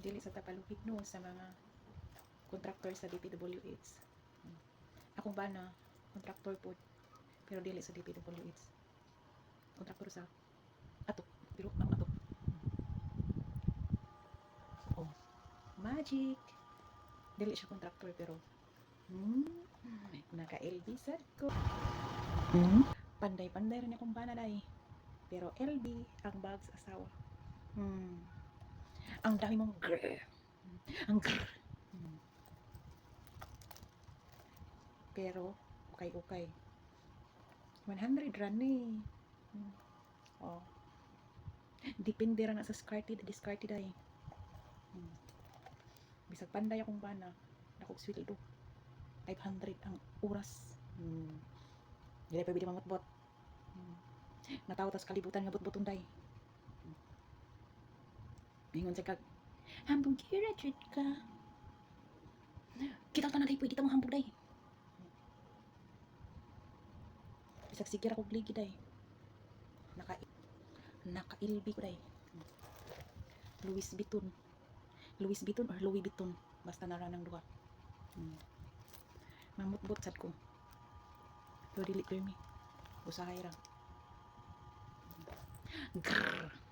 Dili sa tapalukid no sa mga contractor sa DPWH. Akong bana contractor po pero dili sa DPWH. Contractor sa ato pero ang ato. Oh, magic. Dili siya contractor pero naka-LB sad ko. Panday-panday rin akong bana day. Pero LB ang bag sa asawa. Ang dami mong grrr. Ang grrr. Pero okay. 100 run eh. Oh. Depende ra na sa discarded ay. Bisag panday akong bana, dakog sweldo. 500 ang oras. Dili pa bidi mamutbot. Nataw tas kalibutan nga butbuton day. Ingon sa kag, hambog kira jud ka. Kita ka na day, pwede ta mo hambog day. Bisag sige ra kog ligi day. Naka-ilbi ko day. Louis Vuitton or Louis Vuitton, basta nara ng duha. Mamutbot sad ko. Pero dili pirmi. Usahay ra. Grrr.